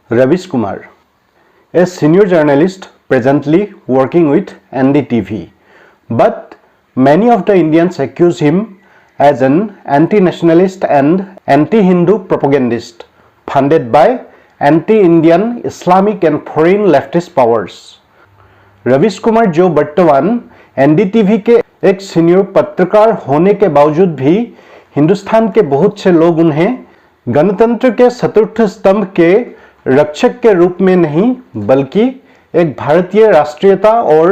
Ravish Kumar, a senior journalist presently working with NDTV, but many of the Indians accuse him as an anti-nationalist and anti-Hindu propagandist funded by anti-Indian Islamic and foreign leftist powers. रविश कुमार जो वर्तमान NDTV के एक senior पत्रकार होने के बावजूद भी हिंदुस्तान के बहुत से लोग उन्हें गणतंत्र के चतुर्थ स्तंभ के रक्षक के रूप में नहीं बल्कि एक भारतीय राष्ट्रीयता और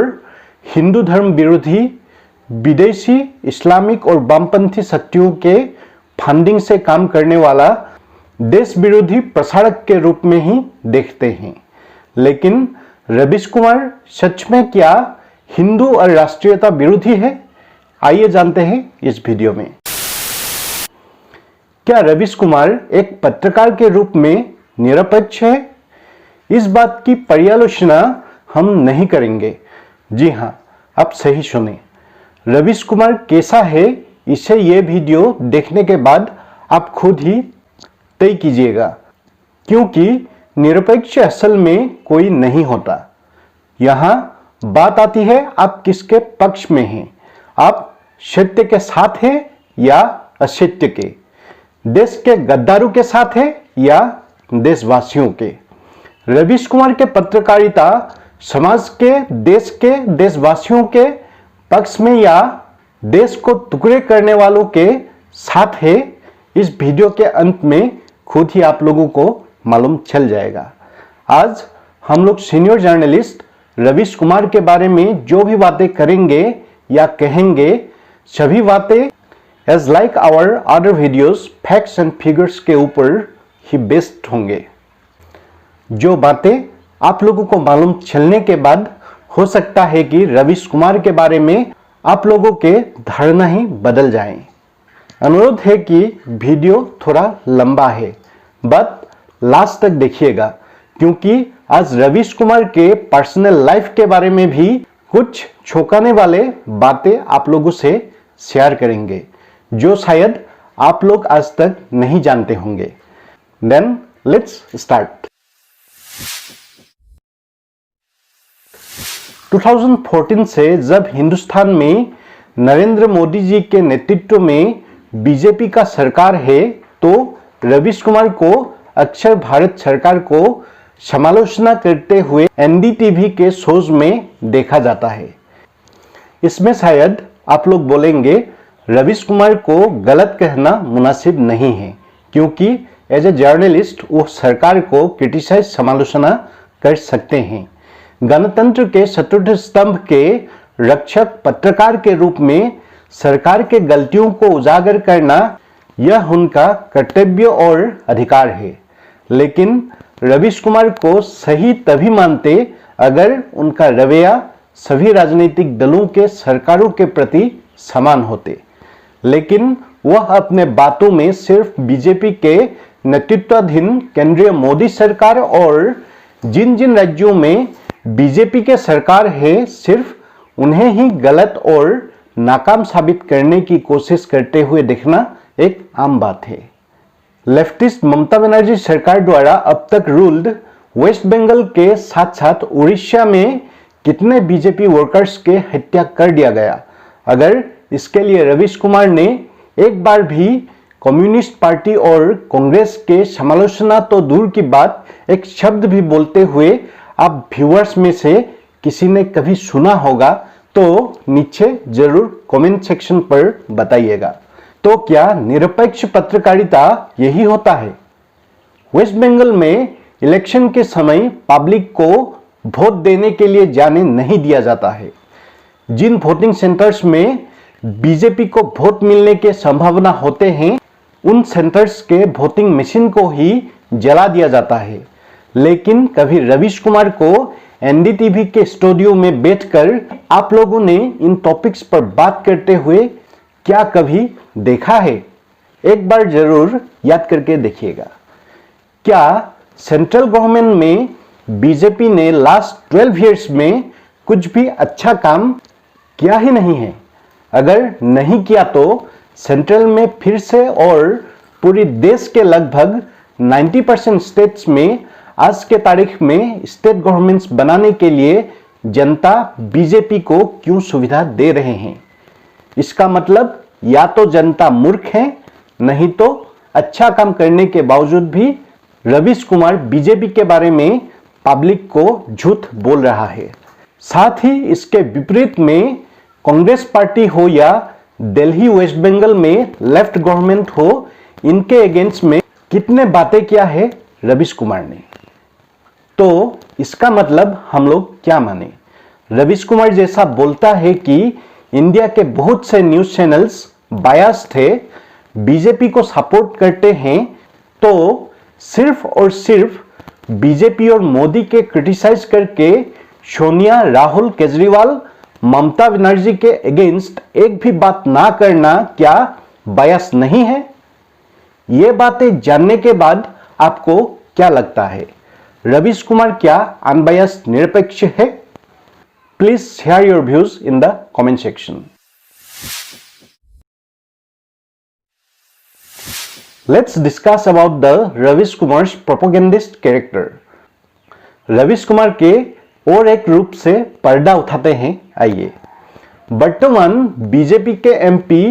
हिंदू धर्म विरोधी विदेशी इस्लामिक और वामपंथी शक्तियों के फंडिंग से काम करने वाला देश विरोधी प्रसारक के रूप में ही देखते हैं। लेकिन रविश कुमार सच में क्या हिंदू और राष्ट्रीयता विरोधी है? आइए जानते हैं इस वीडियो में। क्या रविश कुमार एक पत्रकार के रूप में निरपेक्ष है? इस बात की पर्यालोचना हम नहीं करेंगे। जी हां, आप सही सुने। रविश कुमार कैसा है, इसे ये वीडियो देखने के बाद आप खुद ही तय कीजिएगा, क्योंकि निरपेक्ष असल में कोई नहीं होता। यहां बात आती है आप किसके पक्ष में हैं। आप सत्य के साथ हैं या असत्य के, देश के गद्दारों के साथ हैं या देशवासियों के। रविश कुमार के पत्रकारिता समाज के देशवासियों के पक्ष में या देश को टुकड़े करने वालों के साथ है, इस वीडियो के अंत में खुद ही आप लोगों को मालूम चल जाएगा। आज हम लोग सीनियर जर्नलिस्ट रविश कुमार के बारे में जो भी बातें करेंगे या कहेंगे, सभी बातें as like our other videos facts and figures के ऊपर ही बेस्ड होंगे। जो बातें आप लोगों को मालूम चलने के बाद हो सकता है कि रविश कुमार के बारे में आप लोगों के धारणा ही बदल जाएं। अनुरोध है कि वीडियो थोड़ा लंबा है, बट लास्ट तक देखिएगा, क्योंकि आज रविश कुमार के पर्सनल लाइफ के बारे में भी कुछ चौंकाने वाले बातें आप लोगों से शेयर करेंगे, जो शायद आप लोग आज तक नहीं जानते होंगे। Then let's start. 2014 से जब हिंदुस्तान में नरेंद्र मोदी जी के नेतृत्व में बीजेपी का सरकार है, तो रविश कुमार को अक्सर भारत सरकार को समालोचना करते हुए एनडीटीवी के शोज में देखा जाता है। इसमें शायद आप लोग बोलेंगे रविश कुमार को गलत कहना मुनासिब नहीं है, क्योंकि एज ए जर्नलिस्ट वो सरकार को क्रिटिसाइज समालोचना कर सकते हैं। गणतंत्र के चतुर्थ स्तंभ के रक्षक पत्रकार के रूप में सरकार के गलतियों को उजागर करना यह उनका कर्तव्य और अधिकार है। लेकिन रविश कुमार को सही तभी मानते अगर उनका रवैया सभी राजनीतिक दलों के सरकारों के प्रति समान होते। लेकिन वह अपने बातों में सिर्फ बीजेपी के नेतृत्वाधीन केंद्रीय मोदी सरकार और जिन जिन राज्यों में बीजेपी के सरकार है, सिर्फ उन्हें ही गलत और नाकाम साबित करने की कोशिश करते हुए देखना एक आम बात है। लेफ्टिस्ट ममता बनर्जी सरकार द्वारा अब तक रूल्ड वेस्ट बंगाल के साथ साथ उड़ीसा में कितने बीजेपी वर्कर्स के हत्या कर दिया गया, अगर इसके लिए रविश कुमार ने एक बार भी कम्युनिस्ट पार्टी और कांग्रेस के समालोचना तो दूर की बात, एक शब्द भी बोलते हुए आप व्यूअर्स में से किसी ने कभी सुना होगा, तो नीचे जरूर कमेंट सेक्शन पर बताइएगा। तो क्या निरपेक्ष पत्रकारिता यही होता है? वेस्ट बंगाल में इलेक्शन के समय पब्लिक को वोट देने के लिए जाने नहीं दिया जाता है। जिन वोटिंग सेंटर्स में बीजेपी को वोट मिलने के संभावना होते हैं, उन सेंटर्स के वोटिंग मशीन को ही जला दिया जाता है। लेकिन कभी रविश कुमार को एनडीटीवी के स्टूडियो में बैठकर आप लोगों ने इन टॉपिक्स पर बात करते हुए क्या कभी देखा है? एक बार जरूर याद करके देखिएगा। क्या सेंट्रल गवर्नमेंट में बीजेपी ने लास्ट 12 इयर्स में कुछ भी अच्छा काम किया ही नहीं है? अगर नहीं किया तो सेंट्रल में फिर से और पूरी देश के लगभग 90% स्टेट्स में आज के तारीख में स्टेट गवर्नमेंट्स बनाने के लिए जनता बीजेपी को क्यों सुविधा दे रहे हैं? इसका मतलब या तो जनता मूर्ख है, नहीं तो अच्छा काम करने के बावजूद भी रवीश कुमार बीजेपी के बारे में पब्लिक को झूठ बोल रहा है। साथ ही इसके विपरीत में कांग्रेस पार्टी हो या दिल्ली वेस्ट बंगाल में लेफ्ट गवर्नमेंट हो, इनके अगेंस्ट में कितने बातें किया है रवीश कुमार ने। तो इसका मतलब हम लोग क्या माने? रवीश कुमार जैसा बोलता है कि इंडिया के बहुत से न्यूज चैनल्स बायस थे, बीजेपी को सपोर्ट करते हैं, तो सिर्फ और सिर्फ बीजेपी और मोदी के क्रिटिसाइज करके सोनिया, राहुल, केजरीवाल, ममता बनर्जी के अगेंस्ट एक भी बात ना करना क्या बायस नहीं है? ये बातें जानने के बाद आपको क्या लगता है? रवीश कुमार क्या अनबायस्ड निरपेक्ष है? Please share your views in the comment section. Let's discuss about the Ravish Kumar propagandist character. Ravish Kumar के और एक रूप से पर्दा उठाते हैं। आइए, वर्तमान बीजेपी के एमपी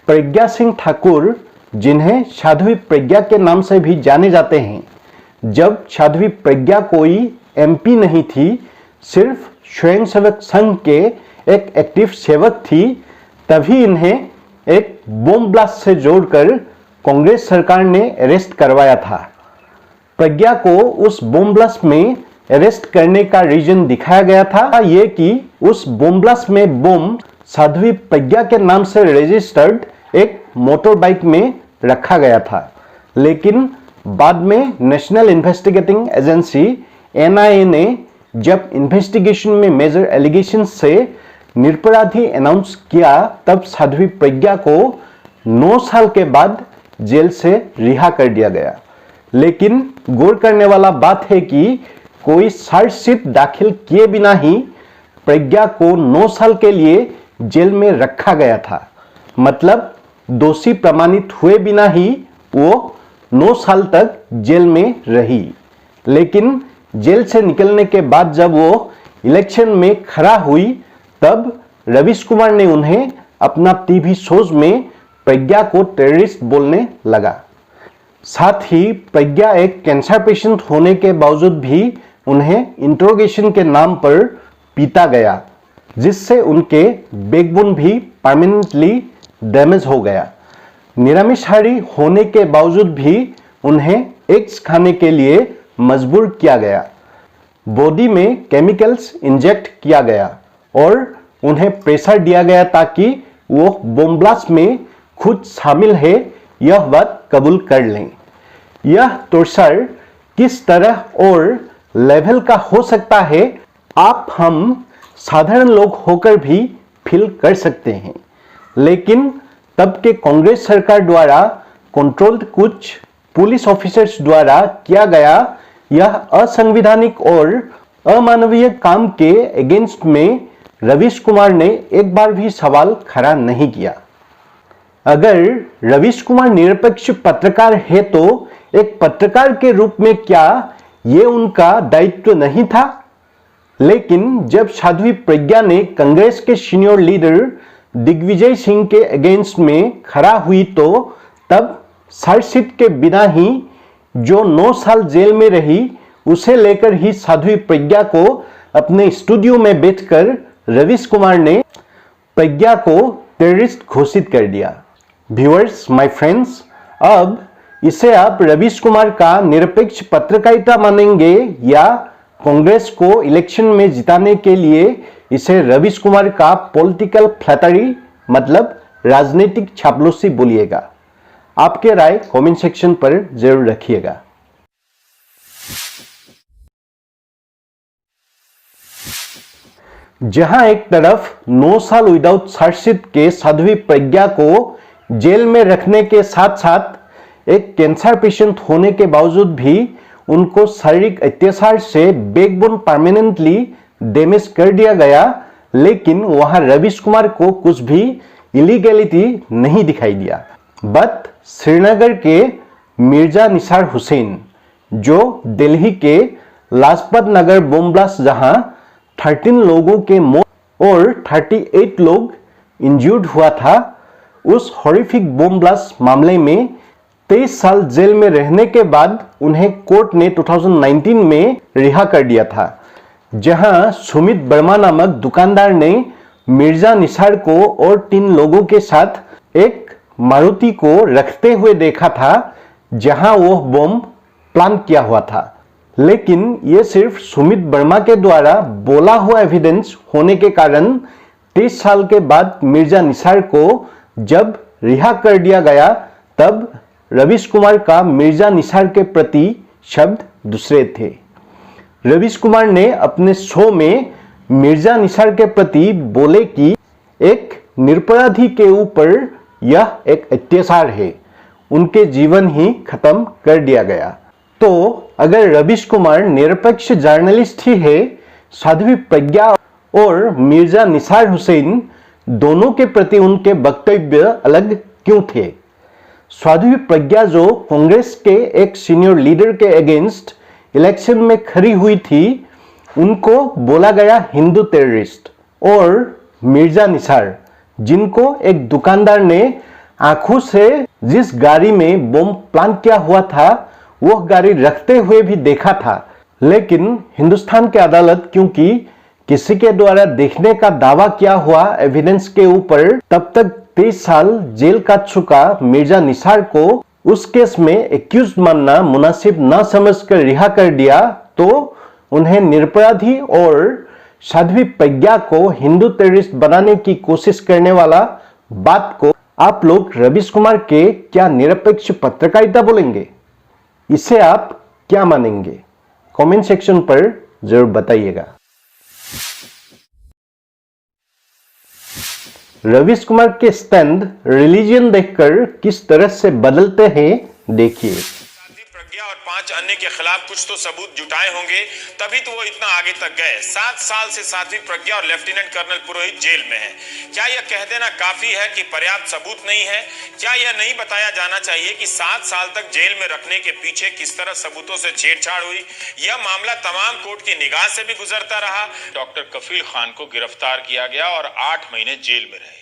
प्रज्ञा सिंह ठाकुर, जिन्हें साध्वी प्रज्ञा के नाम से भी जाने जाते हैं, जब साध्वी प्रज्ञा कोई एमपी नहीं थी, सिर्फ स्वयंसेवक संघ के एक एक्टिव सेवक थी, तभी इन्हें एक बम ब्लास्ट से जोड़कर कांग्रेस सरकार ने अरेस्ट करवाया था। प्रज्ञा को उस बम ब्लास्ट में अरेस्ट करने का रीजन दिखाया गया था ये कि उस बम ब्लास्ट में बम साध्वी प्रज्ञा के नाम से रजिस्टर्ड एक मोटर बाइक में रखा गया था। लेकिन बाद में नेशनल इन्वेस्टिगेटिंग एजेंसी एनआईए ने जब इन्वेस्टिगेशन में मेजर एलिगेशन से निरपराधी अनाउंस किया, तब साध्वी प्रज्ञा को 9 साल के बाद जेल से रिहा कर दिया गया। लेकिन गौर करने वाला बात है कि कोई चार्जशीट दाखिल किए बिना ही प्रज्ञा को 9 साल के लिए जेल में रखा गया था। मतलब दोषी प्रमाणित हुए बिना ही वो 9 साल तक जेल में रही। लेकिन जेल से निकलने के बाद जब वो इलेक्शन में खड़ा हुई, तब रवीश कुमार ने उन्हें अपना टीवी शोज में प्रज्ञा को टेररिस्ट बोलने लगा। साथ ही प्रज्ञा एक कैंसर पेशेंट होने के बावजूद भी उन्हें इंट्रोगेशन के नाम पर पीटा गया, जिससे उनके बैकबोन भी परमानेंटली डैमेज हो गया। निरामिषहारी होने के बावजूद भी उन्हें एग्स खाने के लिए मजबूर किया गया। बॉडी में केमिकल्स इंजेक्ट किया गया और उन्हें प्रेशर दिया गया ताकि वो बम ब्लास्ट में खुद शामिल है यह बात कबूल कर लें। यह टॉर्चर किस तरह और लेवल का हो सकता है, आप हम साधारण लोग होकर भी फील कर सकते हैं। लेकिन तब के कांग्रेस सरकार द्वारा कंट्रोल्ड कुछ पुलिस ऑफिसर्स द्वारा किया गया यह असंवैधानिक और अमानवीय काम के अगेंस्ट में रवीश कुमार ने एक बार भी सवाल खड़ा नहीं किया। अगर रवीश कुमार निरपेक्ष पत्रकार है तो एक पत्रकार के रूप में क्या ये उनका दायित्व नहीं था? लेकिन जब साध्वी प्रज्ञा ने कांग्रेस के सीनियर लीडर दिग्विजय सिंह के अगेंस्ट में खड़ा हुई, तो तब चार्जशीट के बिना ही जो 9 साल जेल में रही, उसे लेकर ही साध्वी प्रज्ञा को अपने स्टूडियो में बैठकर रवीश कुमार ने प्रज्ञा को टेररिस्ट घोषित कर दिया। व्यूअर्स, माय फ्रेंड्स, अब इसे आप रवीश कुमार का निरपेक्ष पत्रकारिता मानेंगे या कांग्रेस को इलेक्शन में जिताने के लिए इसे रवीश कुमार का पॉलिटिकल फ्लैटरी मतलब राजनीतिक चापलूसी बोलिएगा? आपके राय कमेंट सेक्शन पर जरूर रखिएगा। जहां एक तरफ 9 साल विदाउट चार्जशीट के साध्वी प्रज्ञा को जेल में रखने के साथ साथ एक कैंसर पेशेंट होने के बावजूद भी उनको शारीरिक अत्याचार से बैकबोन परमानेंटली डैमेज कर दिया गया, लेकिन वहां रवीश कुमार को कुछ भी इलीगैलिटी नहीं दिखाई दिया। बट श्रीनगर के मिर्जा निसार हुसैन, जो दिल्ली के लाजपत नगर बम ब्लास्ट जहां 13 लोगों के मौत और 38 लोग इंजर्ड हुआ था, उस हॉरिफिक बम ब्लास्ट मामले में 23 साल जेल में रहने के बाद उन्हें कोर्ट ने 2019 में रिहा कर दिया था, जहां सुमित वर्मा नामक दुकानदार ने मिर्जा निसार को और 3 लोगों के साथ एक मारुति को रखते हुए देखा था जहां वो बम प्लान किया हुआ था। लेकिन ये सिर्फ सुमित वर्मा के द्वारा बोला हुआ एविडेंस होने के कारण 23 साल के बाद मिर्जा निसार को जब रिहा कर दिया गया, तब रवीश कुमार का मिर्जा निसार के प्रति शब्द दूसरे थे। रवीश कुमार ने अपने शो में मिर्जा निसार के प्रति बोले कि एक निरपराधी के ऊपर यह एक अत्याचार है, उनके जीवन ही खत्म कर दिया गया। तो अगर रवीश कुमार निरपेक्ष जर्नलिस्ट ही है, साध्वी प्रज्ञा और मिर्जा निसार हुसैन दोनों के प्रति उनके वक्तव्य अलग क्यों थे? साध्वी प्रज्ञा जो कांग्रेस के एक सीनियर लीडर के अगेंस्ट इलेक्शन में खड़ी हुई थी, उनको बोला गया हिंदू टेररिस्ट। और मिर्जा निसार, जिनको एक दुकानदार ने आंखों से जिस गाड़ी में बम प्लान किया हुआ था वह गाड़ी रखते हुए भी देखा था, लेकिन हिंदुस्तान की अदालत क्योंकि किसी के द्वारा देखने का दावा किया हुआ एविडेंस के ऊपर तब तक 23 साल जेल काट चुका मिर्जा निसार को उस केस में एक्यूज मानना मुनासिब न समझकर रिहा कर दिया, तो उन्हें निरपराधी और साध्वी प्रज्ञा को हिंदू टेररिस्ट बनाने की कोशिश करने वाला बात को आप लोग रवीश कुमार के क्या निरपेक्ष पत्रकारिता बोलेंगे? इसे आप क्या मानेंगे? कमेंट सेक्शन पर जरूर बताइएगा। रवीश कुमार के स्टैंड रिलीजन देखकर किस तरह से बदलते हैं, देखिए। प्रज्ञा और 5 अन्य के खिलाफ कुछ तो सबूत जुटाए होंगे, तभी तो वो इतना आगे तक गए। 7 साल से साध्वी प्रज्ञा और लेफ्टिनेंट कर्नल पुरोहित जेल में हैं। क्या यह कह देना काफी है कि पर्याप्त सबूत नहीं है? क्या यह नहीं बताया जाना चाहिए कि 7 साल तक जेल में रखने के पीछे किस तरह सबूतों से छेड़छाड़ हुई? यह मामला तमाम कोर्ट की निगाह से भी गुजरता रहा। डॉक्टर कफील खान को गिरफ्तार किया गया और 8 महीने जेल में रहे।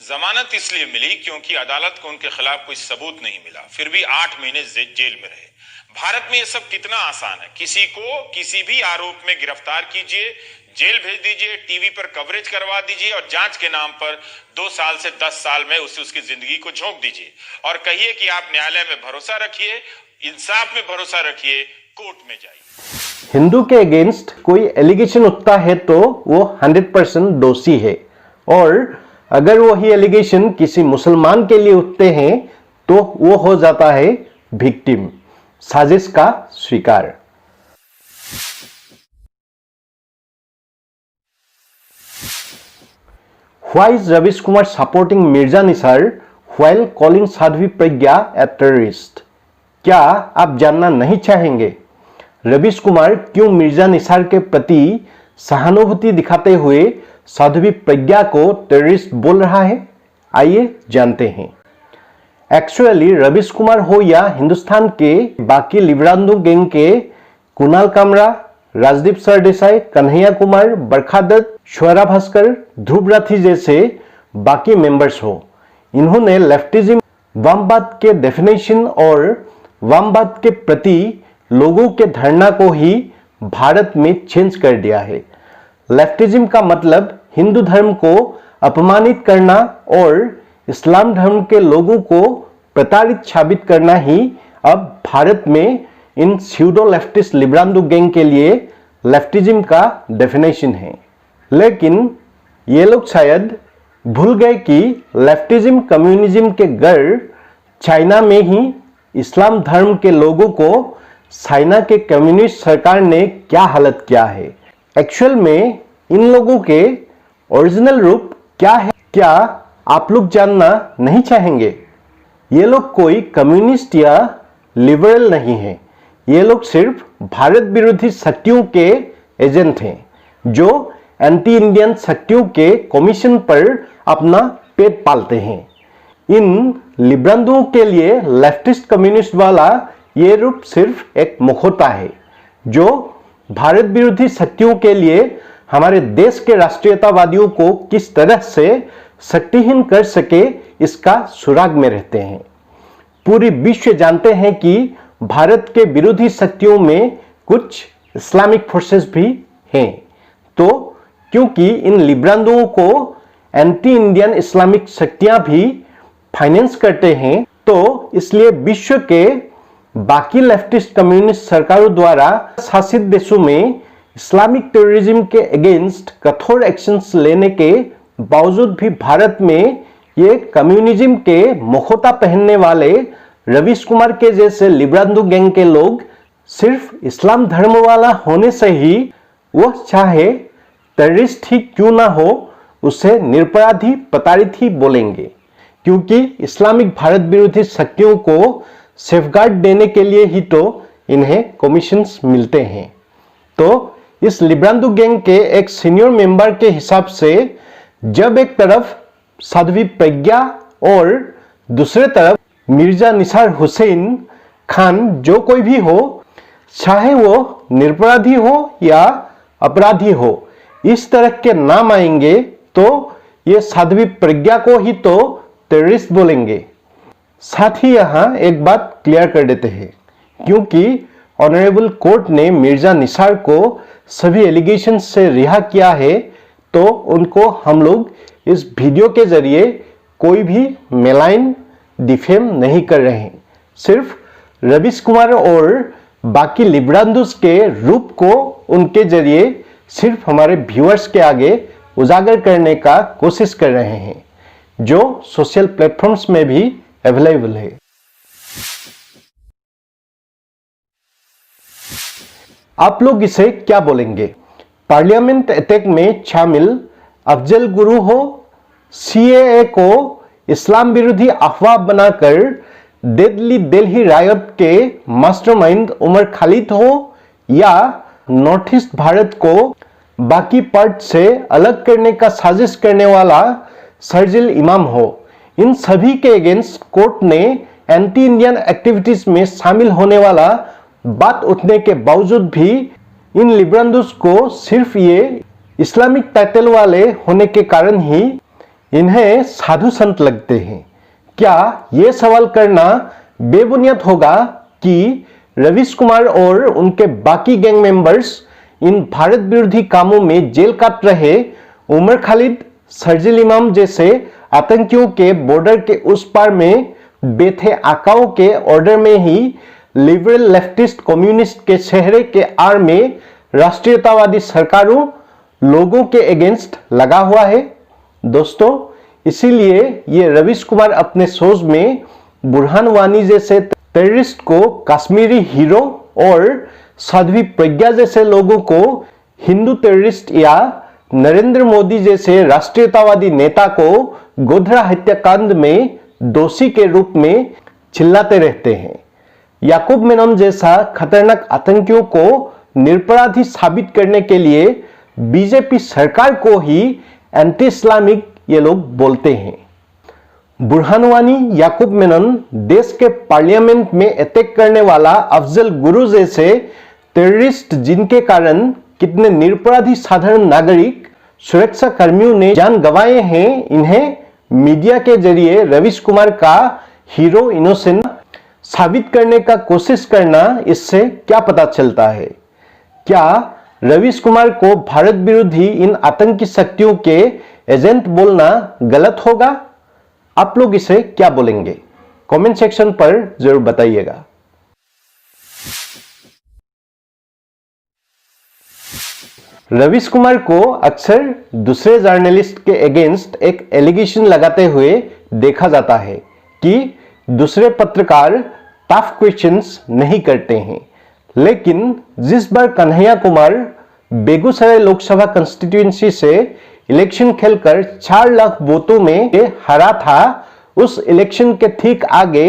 जमानत इसलिए मिली क्योंकि अदालत को उनके खिलाफ कोई सबूत नहीं मिला, फिर भी 8 महीने जेल में रहे। भारत में यह सब कितना आसान है। किसी को किसी भी आरोप में गिरफ्तार कीजिए, जेल भेज दीजिए, टीवी पर कवरेज करवा दीजिए और जांच के नाम पर 2 साल से 10 साल में उसकी जिंदगी को झोंक दीजिए और कहिए कि आप न्यायालय में भरोसा रखिए, इंसाफ में भरोसा रखिए, कोर्ट में जाइए। हिंदू के अगेंस्ट कोई एलिगेशन उठता है तो वो 100% दोषी है, और अगर वही एलिगेशन किसी मुसलमान के लिए उठते हैं तो वो हो जाता है विक्टिम, साजिश का शिकार। Why is Ravish Kumar supporting Mirza Nisar while calling Sadhvi Pragya a terrorist? क्या आप जानना नहीं चाहेंगे रवीश कुमार क्यों मिर्जा निसार के प्रति सहानुभूति दिखाते हुए साध्वी प्रज्ञा को टेररिस्ट बोल रहा है? आइए जानते हैं। एक्चुअली रवीश कुमार हो या हिंदुस्तान के बाकी लिब्रांडो गैंग के कुणाल कामरा, राजदीप सरदेसाई, कन्हैया कुमार, बरखा दत्त, श्वेरा भास्कर, ध्रुव राठी जैसे बाकी मेंबर्स हो, इन्होंने लेफ्टिज्म, वामवाद के डेफिनेशन और वामवाद के प्रति लोगों के धारणा को ही भारत में चेंज कर दिया है। लेफ्टिज्म का मतलब हिंदू धर्म को अपमानित करना और इस्लाम धर्म के लोगों को प्रताड़ित साबित करना ही अब भारत में इन स्यूडो लेफ्टिस्ट लिब्रांडो गैंग के लिए लेफ्टिज्म का डेफिनेशन है। लेकिन ये लोग शायद भूल गए कि लेफ्टिज्म कम्युनिज्म के घर चाइना में ही इस्लाम धर्म के लोगों को चाइना के कम्युनिस्ट सरकार ने क्या हालत किया है। एक्चुअल में इन लोगों के ओरिजिनल रूप क्या है, क्या आप लोग जानना नहीं चाहेंगे? ये लोग कोई कम्युनिस्ट या लिबरल नहीं है, ये लोग सिर्फ भारत विरोधी शक्तियों के एजेंट हैं जो एंटी इंडियन शक्तियों के कमीशन पर अपना पेट पालते हैं। इन लिब्रांडों के लिए लेफ्टिस्ट कम्युनिस्ट वाला ये रूप सिर्फ एक मुखौटा है जो भारत विरोधी शक्तियों के लिए हमारे देश के राष्ट्रीयतावादियों को किस तरह से शक्तिहीन कर सके इसका सुराग में रहते हैं। पूरी विश्व जानते हैं कि भारत के विरोधी शक्तियों में कुछ इस्लामिक फोर्सेस भी हैं। तो क्योंकि इन लिब्रांडुओं को एंटी इंडियन इस्लामिक शक्तियां भी फाइनेंस करते हैं, तो इसलिए विश्व के बाकी लेफ्टिस्ट कम्युनिस्ट सरकारों द्वारा शासित देशों में इस्लामिक टेररिज्म के अगेंस्ट कठोर एक्शंस लेने के बावजूद भी भारत में ये कम्युनिज्म के मुखौटा पहनने वाले रवीश कुमार के जैसे लिब्रांडो गैंग के लोग सिर्फ इस्लाम धर्म वाला होने से ही वह चाहे टेररिस्ट ही क्यों ना हो उसे निरपराधी प्रताड़ित ही बोलेंगे, क्योंकि इस्लामिक भारत विरोधी शक्तियों को सेफगार्ड देने के लिए ही तो इन्हें कमीशंस मिलते हैं। तो इस लिब्रांडो गैंग के एक सीनियर मेंबर के हिसाब से जब एक तरफ साध्वी प्रज्ञा और दूसरे तरफ मिर्जा निसार हुसैन खान जो कोई भी हो, चाहे वो निरपराधी हो या अपराधी हो, इस तरह के नाम आएंगे तो ये साध्वी प्रज्ञा को ही तो टेररिस्ट बोलेंगे। साथ ही यहां एक बात क्लियर कर देते हैं, क्योंकि ऑनरेबल कोर्ट ने मिर्जा निसार को सभी एलिगेशन से रिहा किया है, तो उनको हम लोग इस वीडियो के जरिए कोई भी मेलाइन डिफेम नहीं कर रहे हैं। सिर्फ रवीश कुमार और बाकी लिब्रांडोस के रूप को उनके जरिए सिर्फ हमारे व्यूअर्स के आगे उजागर करने का कोशिश कर रहे हैं, जो सोशल प्लेटफॉर्म्स में भी अवेलेबल है। आप लोग इसे क्या बोलेंगे? पार्लियामेंट अटैक में शामिल अफजल गुरु हो, सीएए को इस्लाम विरोधी अफवाह बनाकर डेडली दिल्ली रायट के मास्टरमाइंड उमर खालिद हो, या नॉर्थ ईस्ट भारत को बाकी पार्ट से अलग करने का साजिश करने वाला शर्जिल इमाम हो, इन सभी के अगेंस्ट कोर्ट ने एंटी इंडियन एक्टिविटीज में शामिल होने वाला बात उठने के बावजूद भी इन लिब्रांडोस को सिर्फ ये इस्लामिक टाइटल वाले होने के कारण ही इन्हें साधु संत लगते हैं। क्या ये सवाल करना बेबुनियाद होगा कि रवीश कुमार और उनके बाकी गैंग मेंबर्स इन भारत विरोधी कामों में जेल काट रहे उमर खालिद, शर्जिल इमाम जैसे आतंकियों के बॉर्डर के उस पार में बैठे आकाओं के ऑर्डर में ही लिबरल लेफ्टिस्ट कम्युनिस्ट के चेहरे के आड़ में राष्ट्रीयतावादी सरकारों लोगों के अगेंस्ट लगा हुआ है? दोस्तों, इसीलिए ये रवीश कुमार अपने शोज में बुरहान वानी जैसे टेररिस्ट को कश्मीरी हीरो और साध्वी प्रज्ञा जैसे लोगों को हिंदू टेररिस्ट या नरेंद्र मोदी जैसे राष्ट्रीयतावादी नेता को गोधरा हत्याकांड में दोषी के रूप में चिल्लाते रहते हैं। याकूब मेनन जैसा खतरनाक आतंकियों को निरपराधी साबित करने के लिए बीजेपी सरकार को ही एंटी इस्लामिक ये लोग बोलते हैं। बुरहान वानी, याकूब मेनन देश के पार्लियामेंट में अटैक करने वाला अफजल गुरु जैसे टेररिस्ट जिनके कारण कितने निरपराधी साधारण नागरिक सुरक्षा कर्मियों ने जान गंवाए हैं, इन्हें मीडिया के जरिए रवीश कुमार का हीरो इनोसेंट साबित करने का कोशिश करना, इससे क्या पता चलता है? क्या रवीश कुमार को भारत विरोधी इन आतंकी शक्तियों के एजेंट बोलना गलत होगा? आप लोग इसे क्या बोलेंगे? कमेंट सेक्शन पर जरूर बताइएगा। रवीश कुमार को अक्सर दूसरे जर्नलिस्ट के अगेंस्ट एक एलिगेशन लगाते हुए देखा जाता है कि दूसरे पत्रकार टफ क्वेश्चंस नहीं करते हैं, लेकिन जिस बार कन्हैया कुमार बेगूसराय लोकसभा कंस्टिट्यूएंसी से इलेक्शन खेलकर 4 लाख वोटों में हरा था, उस इलेक्शन के ठीक आगे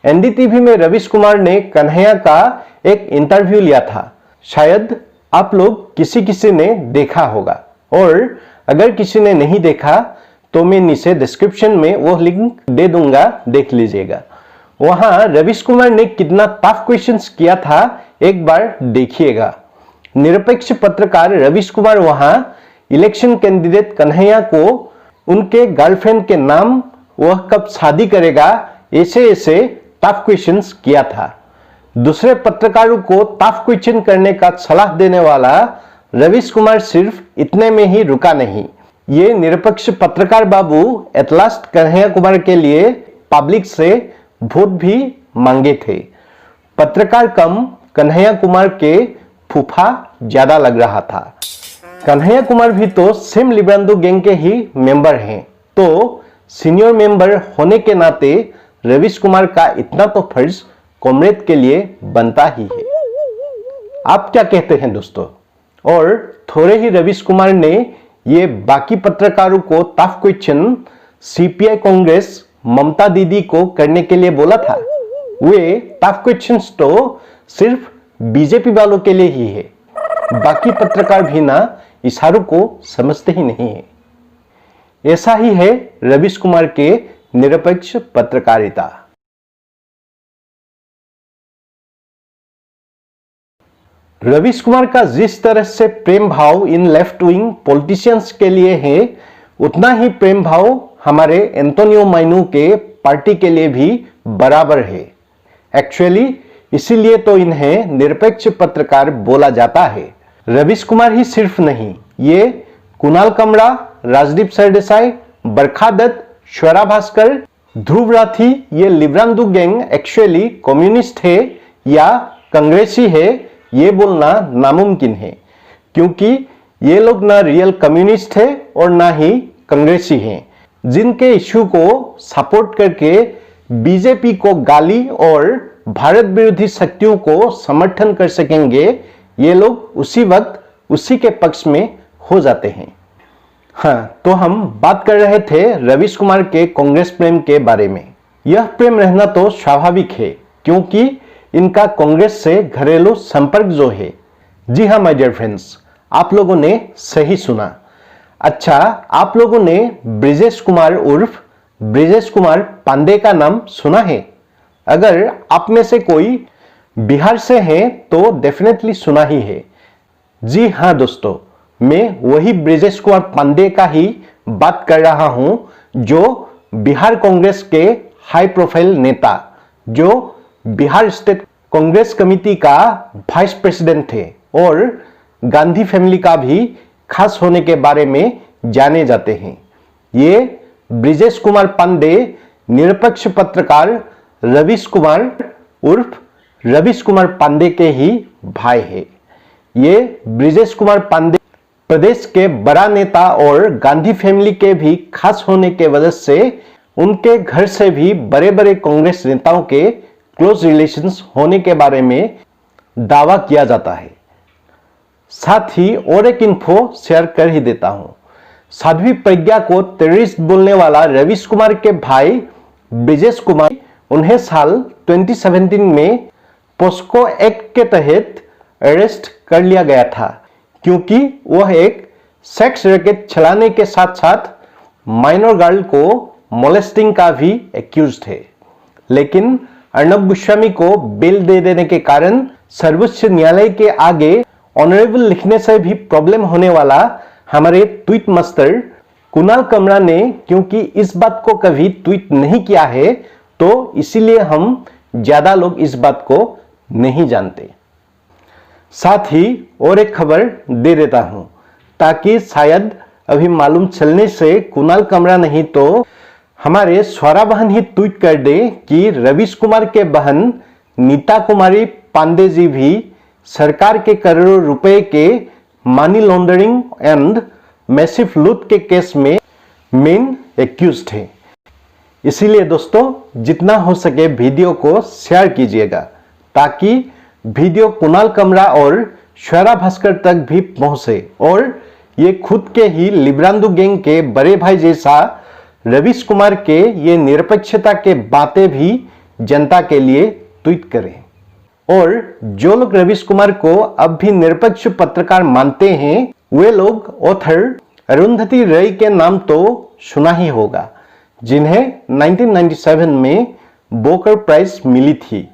एनडीटीवी में रवीश कुमार ने कन्हैया का एक इंटरव्यू लिया था। शायद आप लोग किसी ने देखा होगा, और अगर किसी ने नहीं देखा तो मैं नीचे डिस्क्रिप्शन में वो लिंक दे दूंगा, देख लीजिएगा। वहां रवीश कुमार ने कितना टफ क्वेश्चंस किया था एक बार देखिएगा। निरपेक्ष पत्रकार रवीश कुमार वहां इलेक्शन कैंडिडेट कन्हैया को उनके गर्लफ्रेंड के नाम, वह कब शादी करेगा, ऐसे टफ क्वेश्चंस किया था। दूसरे पत्रकारों को टफ क्वेश्चन करने का सलाह देने वाला रवीश कुमार सिर्फ इतने में ही रुका नहीं। ये निरपेक्ष पत्रकार बाबू एट लास्ट कन्हैया कुमार के लिए पब्लिक से वोट भी मांगे थे। पत्रकार कम कन्हैया कुमार के फूफा ज्यादा लग रहा था। कन्हैया कुमार भी तो सेम लिब्रांडो गैंग के ही मेंबर हैं, तो सीनियर मेंबर होने के नाते रवीश कुमार का इतना तो फर्ज कॉमरेड के लिए बनता ही है। आप क्या कहते हैं दोस्तों? और थोड़े ही रवीश कुमार ने ये बाकी पत्रकारों को टफ क्वेश्चन सीपीआई कांग्रेस ममता दीदी को करने के लिए बोला था। वे टफ क्वेश्चंस तो सिर्फ बीजेपी वालों के लिए ही है, बाकी पत्रकार भी ना इशारों को समझते ही नहीं है। ऐसा ही है रवीश कुमार के निरपेक्ष पत्रकारिता। रवीश कुमार का जिस तरह से प्रेम भाव इन लेफ्ट विंग पॉलिटिशियंस के लिए है, उतना ही प्रेम भाव हमारे एंटोनियो माइनू के पार्टी के लिए भी बराबर है। एक्चुअली इसीलिए तो इन्हें निरपेक्ष पत्रकार बोला जाता है। रवीश कुमार ही सिर्फ नहीं, ये कुणाल कमरा, राजदीप सरदेसाई, बरखा दत्त, श्वेरा भास्कर, ध्रुव राठी, ये लिब्रांडो गैंग एक्चुअली कम्युनिस्ट है या कांग्रेसी है, ये बोलना नामुमकिन है, क्योंकि ये लोग ना रियल कम्युनिस्ट है और ना ही कांग्रेसी हैं। जिनके इश्यू को सपोर्ट करके बीजेपी को गाली और भारत विरोधी शक्तियों को समर्थन कर सकेंगे, ये लोग उसी वक्त उसी के पक्ष में हो जाते हैं। हाँ, तो हम बात कर रहे थे रवीश कुमार के कांग्रेस प्रेम के बारे में। यह प्रेम रहना तो स्वाभाविक है, क्योंकि इनका कांग्रेस से घरेलू संपर्क जो है। जी हाँ माय डियर फ्रेंड्स, आप लोगों ने सही सुना। अच्छा, आप लोगों ने ब्रिजेश कुमार उर्फ ब्रिजेश कुमार पांडे का नाम सुना है? अगर आप में से कोई बिहार से हैं तो डेफिनेटली सुना ही है। जी हाँ दोस्तों, मैं वही ब्रिजेश कुमार पांडे का ही बात कर रहा हूं, जो बिहार कांग्रेस के हाई प्रोफाइल नेता, जो बिहार स्टेट कांग्रेस कमेटी का वाइस प्रेसिडेंट थे और गांधी फैमिली का भी खास होने के बारे में जाने जाते हैं। ये ब्रिजेश कुमार पांडे निरपेक्ष पत्रकार रवीश कुमार उर्फ रवीश कुमार पांडे के ही भाई है। ये ब्रिजेश कुमार पांडे प्रदेश के बड़ा नेता और गांधी फैमिली के भी खास होने के वजह से उनके घर से भी बड़े बड़े कांग्रेस नेताओं के क्लोज रिलेशंस होने के बारे में दावा किया जाता है। साथ ही और एक इन्फो शेयर कर ही देता हूं। साध्वी प्रज्ञा को टेररिस्ट बोलने वाला रवीश कुमार के भाई ब्रिजेश कुमार, उन्हें साल 2017 में पोस्को एक्ट के तहत अरेस्ट कर लिया गया था, क्योंकि वह एक सेक्स रैकेट चलाने के साथ साथ माइनर गर्ल को मोलेस्टिंग का भी एक्यूज थे। लेकिन अर्नब गोस्वामी को बेल दे देने के कारण सर्वोच्च न्यायालय के आगे ऑनरेबल लिखने से भी प्रॉब्लम होने वाला हमारे ट्वीट मास्टर कुणाल कमरा ने, क्योंकि इस बात को कभी ट्वीट नहीं किया है, तो इसीलिए हम ज्यादा लोग इस बात को नहीं जानते। साथ ही और एक खबर दे देता हूं, ताकि शायद अभी मालूम चलने से कुणाल कमरा नहीं तो हमारे स्वरा बहन ही ट्वीट कर दे कि रवीश कुमार के बहन नीता कुमारी पांडे जी भी सरकार के करोड़ों रुपए के मनी लॉन्ड्रिंग एंड मैसिव लूट के केस में मेन एक्यूज थे। इसीलिए दोस्तों, जितना हो सके वीडियो को शेयर कीजिएगा, ताकि वीडियो कुणाल कमरा और श्वेरा भास्कर तक भी पहुंचे और ये खुद के ही लिब्रांडो गैंग के बड़े भाई जैसा रवीश कुमार के ये निरपेक्षता के बातें भी जनता के लिए ट्वीट करें। और जो लोग रवीश कुमार को अब भी निरपेक्ष पत्रकार मानते हैं, वे लोग ऑथर अरुंधति रॉय के नाम तो सुना ही होगा, जिन्हें 1997 में बोकर प्राइज मिली थी।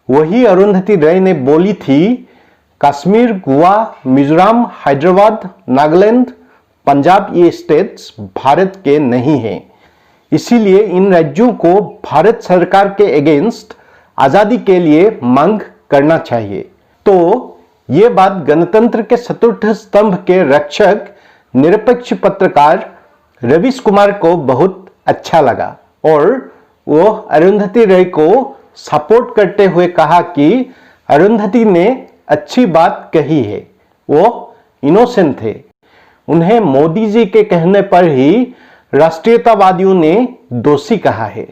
वही अरुंधति रॉय ने बोली थी, कश्मीर, गोवा, मिजोरम, हैदराबाद, नागालैंड, पंजाब ये स्टेट्स भारत के नहीं हैं, इसीलिए इन राज्यों को भारत सरकार के अगेंस्ट आजादी के लिए मांग करना चाहिए। तो ये बात गणतंत्र के चतुर्थ स्तंभ के रक्षक निरपेक्ष पत्रकार रवीश कुमार को बहुत अच्छा लगा और वो अरुंधति रॉय को सपोर्ट करते हुए कहा कि अरुंधति ने अच्छी बात कही है, वो इनोसेंट थे। उन्हें मोदी जी के कहने पर ही राष्ट्रीयतावादियों ने दोषी कहा है।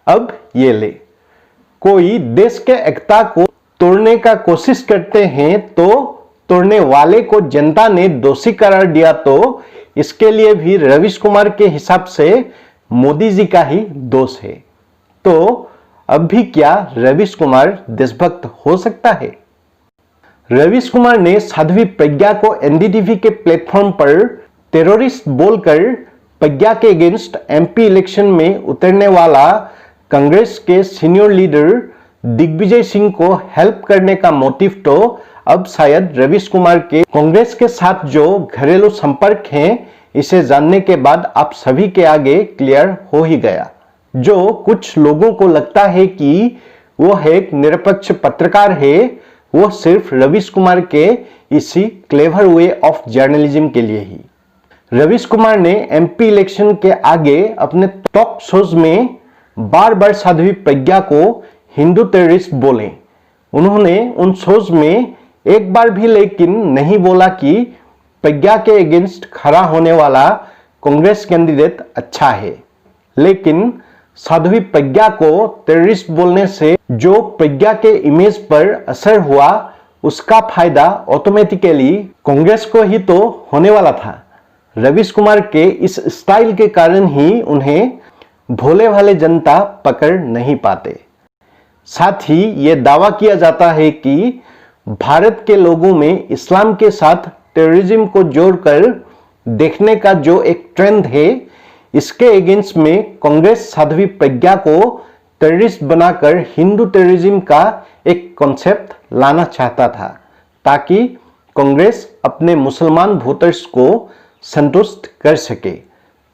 अब ये ले, कोई देश के एकता को तोड़ने का कोशिश करते हैं तो तोड़ने वाले को जनता ने दोषी करार दिया, तो इसके लिए भी रवीश कुमार के हिसाब से मोदी जी का ही दोष है। तो अब भी क्या रवीश कुमार देशभक्त हो सकता है? रवीश कुमार ने साध्वी प्रज्ञा को एनडीटीवी के प्लेटफॉर्म पर टेररिस्ट बोलकर प्रज्ञा के अगेंस्ट एमपी इलेक्शन में उतरने वाला कांग्रेस के सीनियर लीडर दिग्विजय सिंह को हेल्प करने का मोटिव तो अब शायद रवीश कुमार के कांग्रेस के साथ जो घरेलू संपर्क हैं, इसे जानने के बाद आप सभी के आगे क्लियर हो ही गया। जो कुछ लोगों को लगता है कि वो एक निरपेक्ष पत्रकार है, वो सिर्फ रवीश कुमार के इसी क्लेवर वे ऑफ जर्नलिज्म के लिए ही। रवीश कुमार ने एमपी इलेक्शन के आगे अपने टॉक शोज में बार बार साध्वी प्रज्ञा को हिंदू टेररिस्ट बोले। उन्होंने उन शोज में एक बार भी लेकिन नहीं बोला कि प्रज्ञा के अगेंस्ट खड़ा होने वाला कांग्रेस कैंडिडेट अच्छा है, लेकिन साध्वी प्रज्ञा को टेररिस्ट बोलने से जो प्रज्ञा के इमेज पर असर हुआ, उसका फायदा ऑटोमेटिकली कांग्रेस को ही तो होने वाला था। रवीश कुमार के इस स्टाइल के कारण ही उन्हें भोले भाले जनता पकड़ नहीं पाते। साथ ही यह दावा किया जाता है कि भारत के लोगों में इस्लाम के साथ टेररिज्म को जोड़कर देखने का जो एक ट्रेंड है, इसके अगेंस्ट में कांग्रेस साध्वी प्रज्ञा को टेररिस्ट बनाकर हिंदू टेररिज्म का एक कॉन्सेप्ट लाना चाहता था, ताकि कांग्रेस अपने मुसलमान वोटर्स को संतुष्ट कर सके।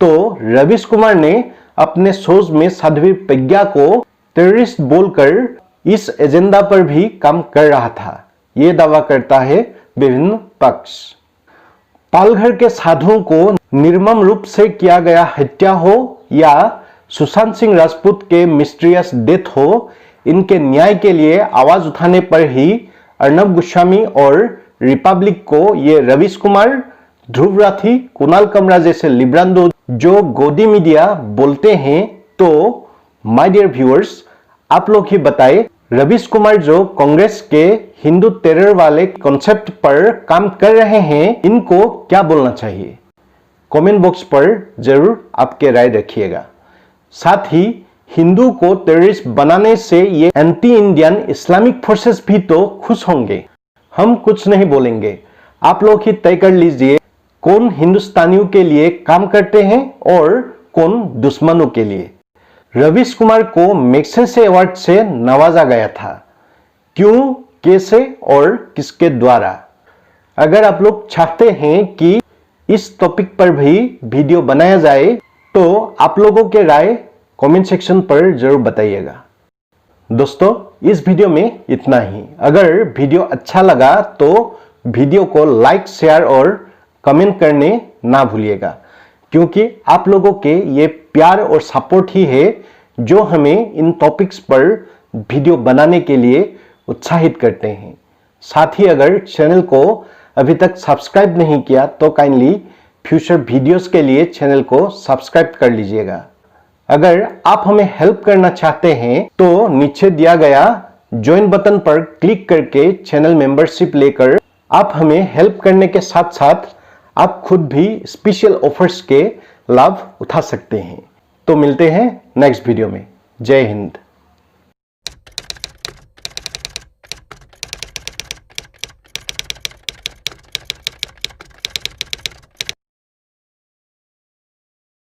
तो रवीश कुमार ने अपने शोज में साध्वी प्रज्ञा को टेररिस्ट बोलकर इस एजेंडा पर भी काम कर रहा था, ये दावा करता है विभिन्न पक्ष। पालघर के साधुओं को निर्मम रूप से किया गया हत्या हो या सुशांत सिंह राजपूत के मिस्टीरियस डेथ हो, इनके न्याय के लिए आवाज उठाने पर ही अर्नब गोस्वामी और रिपब्लिक को ये रवीश कुमार, ध्रुव राठी, कुणाल कमरा जैसे लिब्रांडो जो गोदी मीडिया बोलते हैं। तो माय डियर व्यूअर्स, आप लोग ही बताएं, रवीश कुमार जो कांग्रेस के हिंदू टेरर वाले कॉन्सेप्ट पर काम कर रहे हैं, इनको क्या बोलना चाहिए? कमेंट बॉक्स पर जरूर आपके राय रखिएगा। साथ ही हिंदू को टेररिस्ट बनाने से ये एंटी इंडियन इस्लामिक फोर्सेस भी तो खुश होंगे। हम कुछ नहीं बोलेंगे, आप लोग ही तय कर लीजिए कौन हिंदुस्तानियों के लिए काम करते हैं और कौन दुश्मनों के लिए। रवीश कुमार को मैग्सेसे अवार्ड से नवाजा गया था, क्यों, कैसे और किसके द्वारा? अगर आप लोग चाहते हैं कि इस टॉपिक पर भी वीडियो बनाया जाए तो आप लोगों के राय कमेंट सेक्शन पर जरूर बताइएगा। दोस्तों, इस वीडियो में इतना ही। अगर वीडियो अच्छा लगा तो वीडियो को लाइक, शेयर और कमेंट करने ना भूलिएगा, क्योंकि आप लोगों के ये प्यार और सपोर्ट ही है जो हमें इन टॉपिक्स पर वीडियो बनाने के लिए उत्साहित करते हैं। साथ ही अगर चैनल को अभी तक सब्सक्राइब नहीं किया तो काइंडली फ्यूचर वीडियोस के लिए चैनल को सब्सक्राइब कर लीजिएगा। अगर आप हमें हेल्प करना चाहते हैं तो नीचे दिया गया ज्वाइन बटन पर क्लिक करके चैनल मेंबरशिप लेकर आप हमें हेल्प करने के साथ साथ आप खुद भी स्पेशल ऑफर्स के लाभ उठा सकते हैं। तो मिलते हैं नेक्स्ट वीडियो में। जय हिंद।